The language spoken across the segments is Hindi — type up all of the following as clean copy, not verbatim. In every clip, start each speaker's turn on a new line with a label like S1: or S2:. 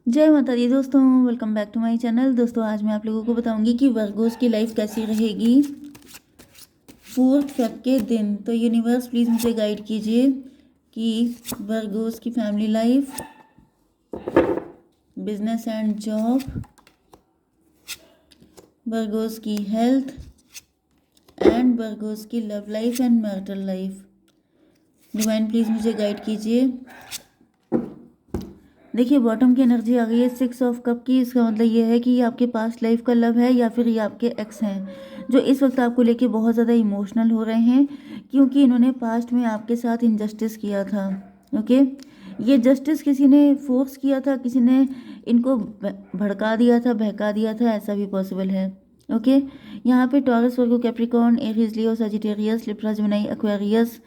S1: जय माता दी दोस्तों, welcome back to my channel. दोस्तों आज मैं आप लोगों को बताऊंगी कि वर्गोस की लाइफ कैसी रहेगी 4 फेब के दिन। तो यूनिवर्स प्लीज़ मुझे गाइड कीजिए कि वर्गोस की family life, business and job, Virgo's की हेल्थ एंड वर्गोस की love life and marital life. Divine please मुझे गाइड कीजिए। देखिए बॉटम की एनर्जी आ गई है 6 ऑफ कप की। इसका मतलब ये है कि ये आपके पास्ट लाइफ का लव है या फिर ये आपके एक्स हैं जो इस वक्त आपको लेके बहुत ज़्यादा इमोशनल हो रहे हैं क्योंकि इन्होंने पास्ट में आपके साथ इनजस्टिस किया था। ओके, ये जस्टिस किसी ने फोर्स किया था, किसी ने इनको भड़का दिया था, बहका दिया था, ऐसा भी पॉसिबल है। ओके, यहाँ पे Taurus, Virgo, Capricorn, Aries, Leo, Sagittarius, Libra, Gemini, Aquarius,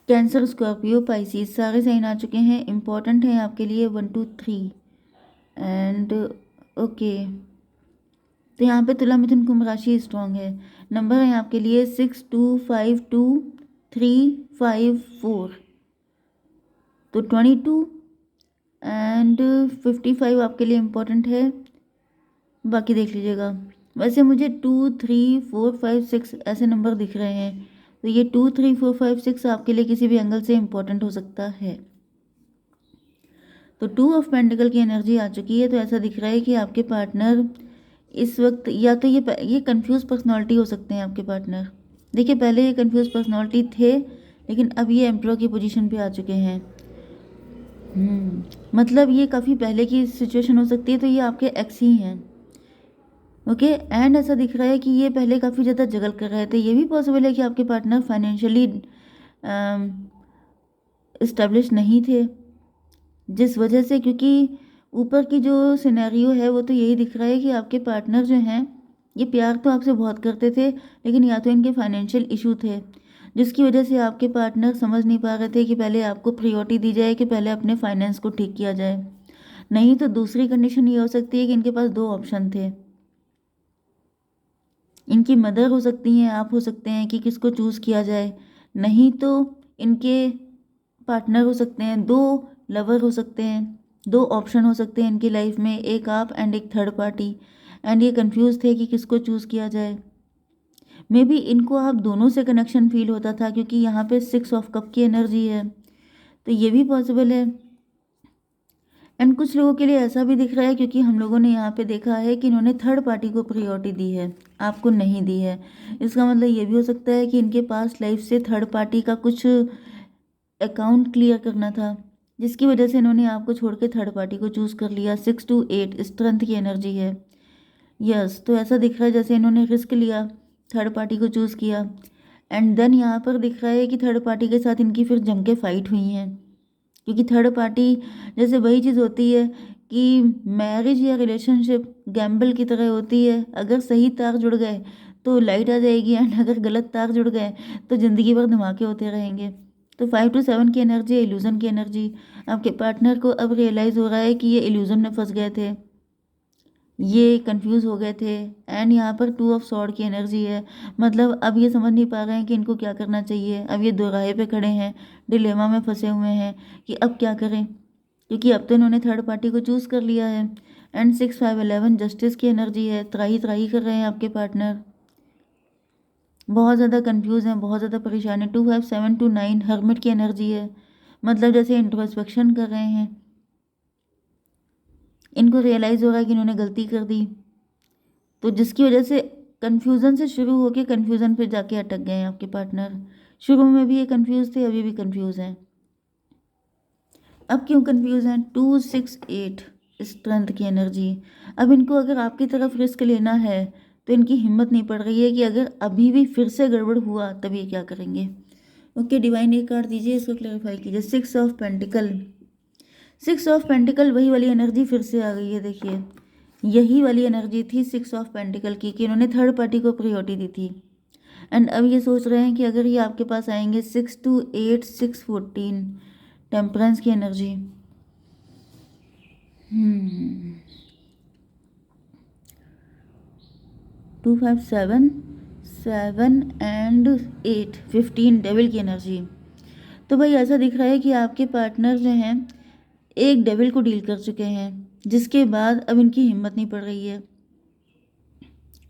S1: Cancer, Scorpio, Pisces सारे साइन आ चुके हैं। इम्पॉर्टेंट है आपके लिए 1 2 3 एंड ओके। तो यहाँ पे तुला, मिथुन, कुंभ राशि स्ट्रॉन्ग है। नंबर है आपके लिए 6 2 5 2 3 5 4, तो 22 एंड 55 आपके लिए इम्पोर्टेंट है। बाकी देख लीजिएगा। वैसे मुझे 2 3 4 5 6 ऐसे नंबर दिख रहे हैं, तो ये 2 3 4 5 6 आपके लिए किसी भी एंगल से इम्पोर्टेंट हो सकता है। तो 2 ऑफ पेंटिकल की एनर्जी आ चुकी है, तो ऐसा दिख रहा है कि आपके पार्टनर इस वक्त या तो ये कंफ्यूज पर्सनालिटी हो सकते हैं आपके पार्टनर। देखिए पहले ये कंफ्यूज पर्सनालिटी थे लेकिन अब ये एम्प्रोर की पोजीशन पे आ चुके हैं। मतलब ये काफ़ी पहले की सिचुएशन हो सकती है, तो ये आपके एक्स ही हैं। ओके, एंड ऐसा दिख रहा है कि ये पहले काफ़ी ज़्यादा जगल कर रहे थे। ये भी पॉसिबल है कि आपके पार्टनर फाइनेंशियली इस्टेब्लिश नहीं थे, जिस वजह से, क्योंकि ऊपर की जो सिनेरियो है वो तो यही दिख रहा है कि आपके पार्टनर जो हैं ये प्यार तो आपसे बहुत करते थे लेकिन या तो इनके फाइनेंशियल इशू थे जिसकी वजह से आपके पार्टनर समझ नहीं पा रहे थे कि पहले आपको प्रायोरिटी दी जाए कि पहले अपने फाइनेंस को ठीक किया जाए। नहीं तो दूसरी कंडीशन ये हो सकती है कि इनके पास 2 ऑप्शन थे। इनकी मदर हो सकती हैं, आप हो सकते हैं कि किसको चूज़ किया जाए। नहीं तो इनके पार्टनर हो सकते हैं, 2 लवर हो सकते हैं, 2 ऑप्शन हो सकते हैं इनकी लाइफ में, एक आप एंड एक थर्ड पार्टी। एंड ये कंफ्यूज थे कि किसको चूज़ किया जाए। मे बी इनको आप दोनों से कनेक्शन फील होता था क्योंकि यहाँ पे 6 ऑफ कप की एनर्जी है, तो ये भी पॉसिबल है। एंड कुछ लोगों के लिए ऐसा भी दिख रहा है क्योंकि हम लोगों ने यहाँ पे देखा है कि इन्होंने थर्ड पार्टी को प्रायोरिटी दी है, आपको नहीं दी है। इसका मतलब ये भी हो सकता है कि इनके पास लाइफ से थर्ड पार्टी का कुछ अकाउंट क्लियर करना था जिसकी वजह से इन्होंने आपको छोड़ के थर्ड पार्टी को चूज़ कर लिया। 6 2 8 स्ट्रेंथ की एनर्जी है। यस, तो ऐसा दिख रहा है जैसे इन्होंने रिस्क लिया, थर्ड पार्टी को चूज़ किया। एंड देन यहाँ पर दिख रहा है कि थर्ड पार्टी के साथ इनकी फिर जम के फाइट हुई हैं क्योंकि थर्ड पार्टी जैसे वही चीज़ होती है कि मैरिज या रिलेशनशिप गैम्बल की तरह होती है। अगर सही तार जुड़ गए तो लाइट आ जाएगी एंड अगर गलत तार जुड़ गए तो ज़िंदगी भर धमाके होते रहेंगे। तो 5 to 7 की एनर्जी, इल्यूज़न की एनर्जी। आपके पार्टनर को अब रियलाइज़ हो रहा है कि ये इल्यूज़न में फंस गए थे, ये कंफ्यूज हो गए थे। एंड यहाँ पर 2 ऑफ सॉर्ड की एनर्जी है, मतलब अब ये समझ नहीं पा रहे हैं कि इनको क्या करना चाहिए। अब ये दोराहे पे खड़े हैं, डिलेमा में फंसे हुए हैं कि अब क्या करें, क्योंकि अब तो इन्होंने थर्ड पार्टी को चूज़ कर लिया है। एंड 6 5 11 जस्टिस की एनर्जी है, त्राही त्राही कर रहे हैं आपके पार्टनर, बहुत ज़्यादा कंफ्यूज हैं, बहुत ज़्यादा परेशान है। 2 5 7 to 9 हर्मिट की एनर्जी है, मतलब जैसे इंट्रोस्पेक्शन कर रहे हैं। इनको रियलाइज़ हो रहा है कि इन्होंने गलती कर दी, तो जिसकी वजह से कन्फ्यूज़न से शुरू होकर कन्फ्यूज़न पे जाके अटक गए हैं आपके पार्टनर। शुरू में भी ये कंफ्यूज थे, अभी भी कंफ्यूज हैं। अब क्यों कंफ्यूज हैं? 2 6 8 स्ट्रेंथ की एनर्जी। अब इनको अगर आपकी तरफ रिस्क लेना है तो इनकी हिम्मत नहीं पड़ रही है कि अगर अभी भी फिर से गड़बड़ हुआ तब ये क्या करेंगे। ओके, डिवाइन एक कार्ड दीजिए, इसको क्लैरिफाई कीजिए। 6 ऑफ पेंटिकल। 6 ऑफ पेंटिकल वही वाली एनर्जी फिर से आ गई है। देखिए यही वाली एनर्जी थी 6 ऑफ पेंटिकल की कि इन्होंने थर्ड पार्टी को प्रायोरिटी दी थी। एंड अब ये सोच रहे हैं कि अगर ये आपके पास आएंगे 6 2 8 6 14, टेम्परेंस की एनर्जी। 2 5 7 एंड 8 15, डेविल की एनर्जी। तो भाई ऐसा दिख रहा है कि आपके पार्टनर जो हैं एक डेविल को डील कर चुके हैं, जिसके बाद अब इनकी हिम्मत नहीं पड़ रही है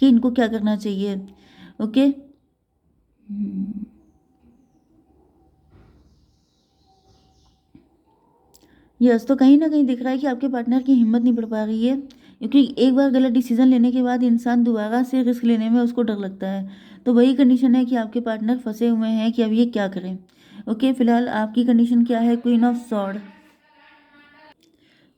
S1: कि इनको क्या करना चाहिए। ओके। यस, तो कहीं ना कहीं दिख रहा है कि आपके पार्टनर की हिम्मत नहीं पड़ पा रही है, क्योंकि एक बार गलत डिसीजन लेने के बाद इंसान दोबारा से रिस्क लेने में उसको डर लगता है। तो वही कंडीशन है कि आपके पार्टनर फंसे हुए हैं कि अब ये क्या करें। ओके, फिलहाल आपकी कंडीशन क्या है? Queen of sword.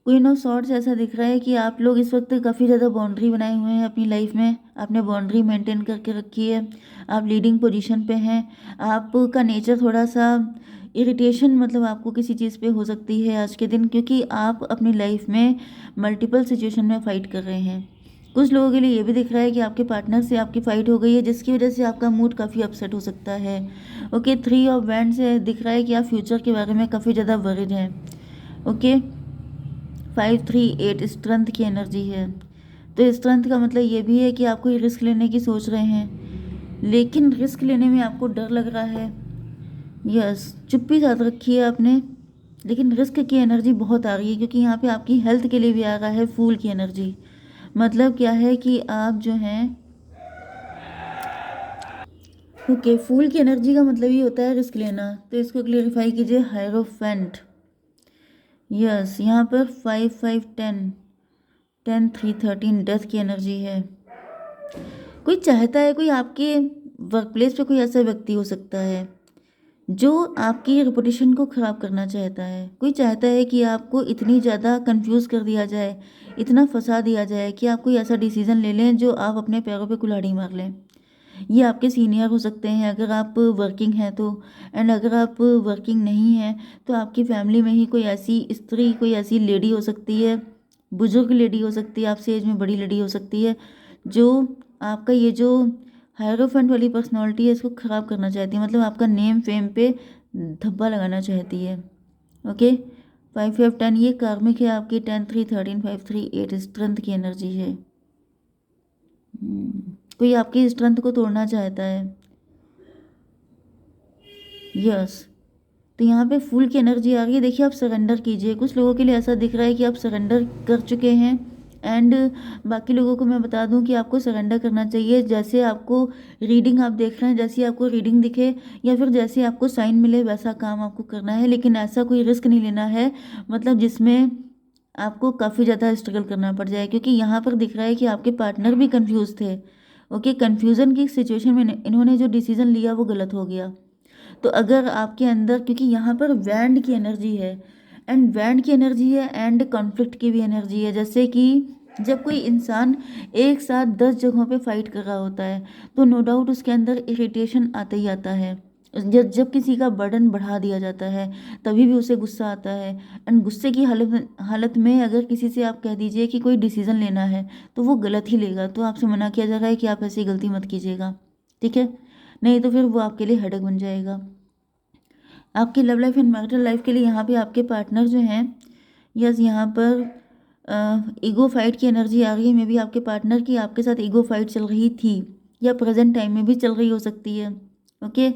S1: Queen of swords ऐसा दिख रहा है कि आप लोग इस वक्त काफ़ी ज़्यादा बाउंड्री बनाए हुए हैं अपनी लाइफ में। आपने बाउंड्री मेंटेन करके रखी है, आप लीडिंग पोजीशन पे हैं। आपका नेचर थोड़ा सा इरिटेशन, मतलब आपको किसी चीज़ पे हो सकती है आज के दिन, क्योंकि आप अपनी लाइफ में मल्टीपल सिचुएशन में फ़ाइट कर रहे हैं। कुछ लोगों के लिए ये भी दिख रहा है कि आपके पार्टनर से आपकी फ़ाइट हो गई है, जिसकी वजह से आपका मूड काफ़ी अपसेट हो सकता है। ओके, 3 ऑफ वैंड से दिख रहा है कि आप फ्यूचर के बारे में काफ़ी ज़्यादा वरिड हैं। ओके, 5 3 8 स्ट्रेंथ की एनर्जी है। तो स्ट्रेंथ का मतलब ये भी है कि आप कोई रिस्क लेने की सोच रहे हैं, लेकिन रिस्क लेने में आपको डर लग रहा है। यस, चुप्पी साथ रखी है आपने, लेकिन रिस्क की एनर्जी बहुत आ रही है, क्योंकि यहाँ पे आपकी हेल्थ के लिए भी आ रहा है फूल की एनर्जी। मतलब क्या है कि आप जो हैं, ओके, फूल की एनर्जी का मतलब ये होता है रिस्क लेना। तो इसको क्लेरिफाई कीजिए। हायरोफेंट। यस, यहाँ पर 5 5 10 10 3 13 डेथ की एनर्जी है। कोई चाहता है, कोई आपके वर्क प्लेस पे कोई ऐसा व्यक्ति हो सकता है जो आपकी रेपुटेशन को ख़राब करना चाहता है। कोई चाहता है कि आपको इतनी ज़्यादा कंफ्यूज कर दिया जाए, इतना फंसा दिया जाए कि आप कोई ऐसा डिसीज़न ले लें जो आप अपने पैरों पे कुल्हाड़ी मार लें। ये आपके सीनियर हो सकते हैं अगर आप वर्किंग हैं तो, एंड अगर आप वर्किंग नहीं हैं तो आपकी फैमिली में ही कोई ऐसी स्त्री, कोई ऐसी लेडी हो सकती है, बुजुर्ग लेडी हो सकती है, आपसे एज में बड़ी लेडी हो सकती है, जो आपका ये जो हायरोफेंट वाली पर्सनालिटी है इसको ख़राब करना चाहती है। मतलब आपका नेम फेम पे धब्बा लगाना चाहती है। ओके, 5 5 10 ये कार्मिक है आपकी। 10 3 13 5 3 8 स्ट्रेंथ की एनर्जी है। कोई आपकी स्ट्रेंथ को तोड़ना चाहता है। यस, तो यहाँ पे फूल की एनर्जी आ रही है। देखिए, आप सरेंडर कीजिए। कुछ लोगों के लिए ऐसा दिख रहा है कि आप सरेंडर कर चुके हैं, एंड बाकी लोगों को मैं बता दूं कि आपको सरेंडर करना चाहिए। जैसे आपको रीडिंग आप देख रहे हैं, जैसी आपको रीडिंग दिखे या फिर जैसे आपको साइन मिले वैसा काम आपको करना है, लेकिन ऐसा कोई रिस्क नहीं लेना है, मतलब जिसमें आपको काफ़ी ज़्यादा स्ट्रगल करना पड़ जाए, क्योंकि यहाँ पर दिख रहा है कि आपके पार्टनर भी कंफ्यूज थे। ओके, कन्फ्यूज़न की सिचुएशन में इन्होंने जो डिसीज़न लिया वो गलत हो गया। तो अगर आपके अंदर, क्योंकि यहाँ पर वैंड की एनर्जी है, एंड वैंड की एनर्जी है, एंड कॉन्फ्लिक्ट की भी एनर्जी है। जैसे कि जब कोई इंसान एक साथ 10 जगहों पे फाइट कर रहा होता है तो नो डाउट उसके अंदर इरिटेशन आता ही आता है। जब किसी का बर्डन बढ़ा दिया जाता है तभी भी उसे गुस्सा आता है, एंड गुस्से की हालत में अगर किसी से आप कह दीजिए कि कोई डिसीज़न लेना है तो वो गलत ही लेगा। तो आपसे मना किया जा रहा है कि आप ऐसी गलती मत कीजिएगा, ठीक है? नहीं तो फिर वो आपके लिए हेडेक बन जाएगा। आपकी love life and marital life के लिए यहाँ पे आपके पार्टनर जो हैं, यस, यहाँ पर ईगो फाइट की एनर्जी आ रही है। मे बी आपके पार्टनर की आपके साथ ईगो फाइट चल रही थी या प्रेजेंट टाइम में भी चल रही हो सकती है। ओके,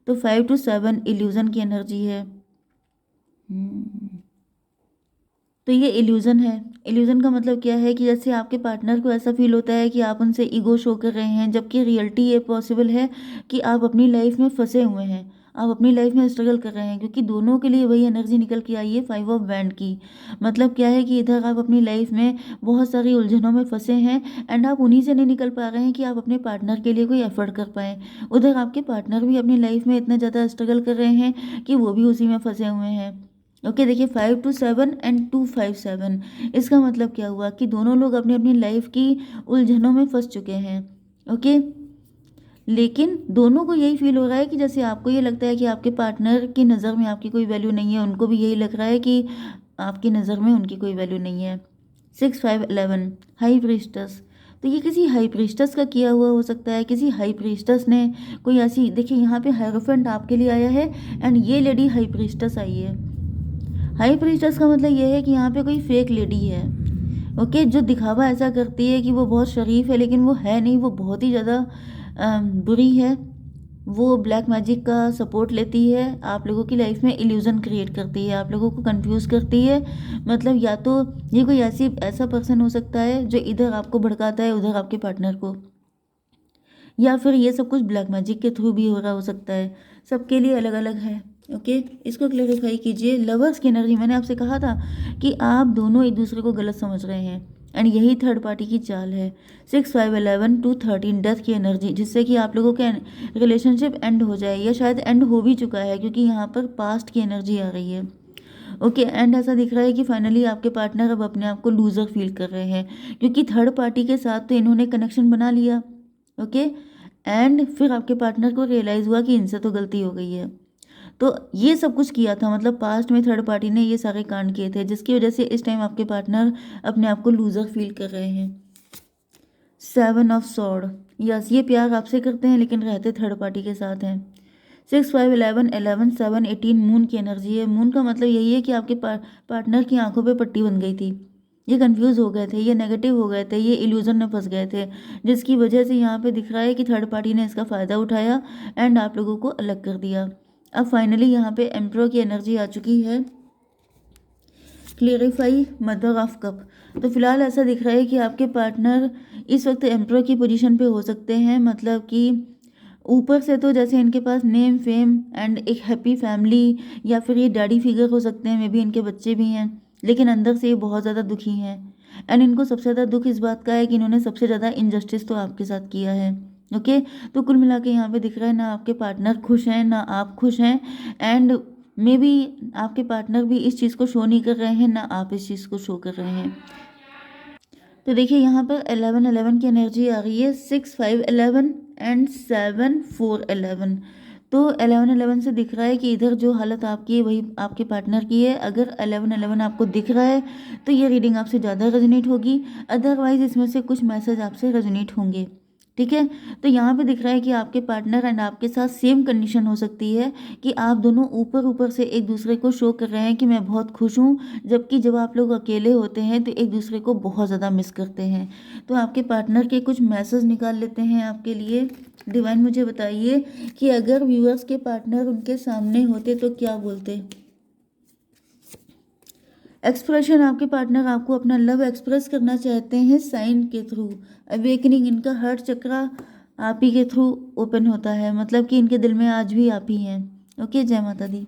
S1: तो 5 to 7 इल्यूज़न की एनर्जी है। तो ये इल्यूज़न है। इल्यूज़न का मतलब क्या है कि जैसे आपके पार्टनर को ऐसा फील होता है कि आप उनसे ईगो शो कर रहे हैं, जबकि रियलिटी ये पॉसिबल है कि आप अपनी लाइफ में फंसे हुए हैं, आप अपनी लाइफ में स्ट्रगल कर रहे हैं, क्योंकि दोनों के लिए वही एनर्जी निकल के आई है 5 ऑफ वैंड की। मतलब क्या है कि इधर आप अपनी लाइफ में बहुत सारी उलझनों में फंसे हैं, एंड आप उन्हीं से नहीं निकल पा रहे हैं कि आप अपने पार्टनर के लिए कोई एफर्ट कर पाएँ। उधर आपके पार्टनर भी अपनी लाइफ में इतना ज़्यादा स्ट्रगल कर रहे हैं कि वो भी उसी में फंसे हुए हैं। ओके, देखिए, 5 to 7 एंड 2 5 7, इसका मतलब क्या हुआ कि दोनों लोग अपनी अपनी लाइफ की उलझनों में फंस चुके हैं। ओके, लेकिन दोनों को यही फील हो रहा है कि जैसे आपको ये लगता है कि आपके पार्टनर की नज़र में आपकी कोई वैल्यू नहीं है, उनको भी यही लग रहा है कि आपकी नज़र में उनकी कोई वैल्यू नहीं है। 6 5 11 हाई प्रीस्टस। तो ये किसी हाई प्रीस्टस का किया हुआ हो सकता है। किसी हाई प्रीस्टस ने कोई ऐसी, देखिए यहाँ पे हायरोफेंट आपके लिए आया है, एंड ये लेडी हाई प्रीस्टस आई है। हाई प्रीस्टस का मतलब यह है कि यहाँ पे कोई फेक लेडी है। ओके, जो दिखावा ऐसा करती है कि वो बहुत शरीफ है, लेकिन वो है नहीं, वो बहुत ही ज़्यादा बुरी है। वो ब्लैक मैजिक का सपोर्ट लेती है, आप लोगों की लाइफ में इल्यूज़न क्रिएट करती है, आप लोगों को कंफ्यूज करती है। मतलब या तो ये कोई ऐसा पर्सन हो सकता है जो इधर आपको भड़काता है, उधर आपके पार्टनर को, या फिर ये सब कुछ ब्लैक मैजिक के थ्रू भी हो रहा हो सकता है। सबके लिए अलग अलग है। ओके, इसको क्लेरिफाई कीजिए। लवर्स की एनर्जी, मैंने आपसे कहा था कि आप दोनों एक दूसरे को गलत समझ रहे हैं, एंड यही थर्ड पार्टी की चाल है। 6 5 11 2 13 डेथ की एनर्जी, जिससे कि आप लोगों के रिलेशनशिप एंड हो जाए, या शायद एंड हो भी चुका है, क्योंकि यहाँ पर पास्ट की एनर्जी आ रही है। ओके, एंड ऐसा दिख रहा है कि फाइनली आपके पार्टनर अब अपने आप को लूजर फील कर रहे हैं, क्योंकि थर्ड पार्टी के साथ तो इन्होंने कनेक्शन बना लिया। ओके, एंड फिर आपके पार्टनर को रियलाइज़ हुआ कि इनसे तो गलती हो गई है। तो ये सब कुछ किया था, मतलब पास्ट में थर्ड पार्टी ने ये सारे कांड किए थे, जिसकी वजह से इस टाइम आपके पार्टनर अपने आप को लूजर फील कर रहे हैं। 7 ऑफ सॉर्ड, यस, ये प्यार आपसे करते हैं लेकिन रहते थर्ड पार्टी के साथ हैं। 6 5 11 11 7 18 मून की एनर्जी है। मून का मतलब यही है कि आपके पार्टनर की आंखों पे पट्टी बन गई थी, ये कंफ्यूज हो गए थे, ये नेगेटिव हो गए थे, ये इल्यूजन में फंस गए थे, जिसकी वजह से यहाँ पे दिख रहा है कि थर्ड पार्टी ने इसका फ़ायदा उठाया एंड आप लोगों को अलग कर दिया। अब फाइनली यहाँ पे एम्प्रो की एनर्जी आ चुकी है। क्लियरिफाई मदर ऑफ कप, तो फिलहाल ऐसा दिख रहा है कि आपके पार्टनर इस वक्त एम्प्रो की पोजीशन पे हो सकते हैं। मतलब कि ऊपर से तो जैसे इनके पास नेम फेम एंड एक हैप्पी फैमिली, या फिर ये डैडी फिगर हो सकते हैं, मे बी इनके बच्चे भी हैं, लेकिन अंदर से ये बहुत ज़्यादा दुखी हैं। एंड इनको सबसे ज़्यादा दुख इस बात का है कि इन्होंने सबसे ज़्यादा इनजस्टिस तो आपके साथ किया है। ओके, तो कुल मिला के यहाँ पे दिख रहा है ना आपके पार्टनर खुश हैं ना आप खुश हैं, एंड मे बी आपके पार्टनर भी इस चीज़ को शो नहीं कर रहे हैं ना आप इस चीज़ को शो कर रहे हैं। तो देखिए यहाँ पर 11 11 की एनर्जी आ रही है, 6 5 11 एंड 7 4 11। तो 11 11 से दिख रहा है कि इधर जो हालत आपकी है वही आपके पार्टनर की है। अगर 11 11 आपको दिख रहा है तो ये रीडिंग आपसे ज़्यादा रेजोनेट होगी, अदरवाइज इसमें से कुछ मैसेज आपसे रेजोनेट होंगे। ठीक है, तो यहाँ पे दिख रहा है कि आपके पार्टनर एंड आपके साथ सेम कंडीशन हो सकती है कि आप दोनों ऊपर ऊपर से एक दूसरे को शो कर रहे हैं कि मैं बहुत खुश हूँ, जबकि जब आप लोग अकेले होते हैं तो एक दूसरे को बहुत ज़्यादा मिस करते हैं। तो आपके पार्टनर के कुछ मैसेज निकाल लेते हैं आपके लिए। डिवाइन मुझे बताइए कि अगर व्यूअर्स के पार्टनर उनके सामने होते तो क्या बोलते। एक्सप्रेशन, आपके पार्टनर आपको अपना लव एक्सप्रेस करना चाहते हैं साइन के थ्रू। अवेकनिंग, इनका हार्ट चक्रा आप ही के थ्रू ओपन होता है, मतलब कि इनके दिल में आज भी आप ही हैं। ओके, जय माता दी।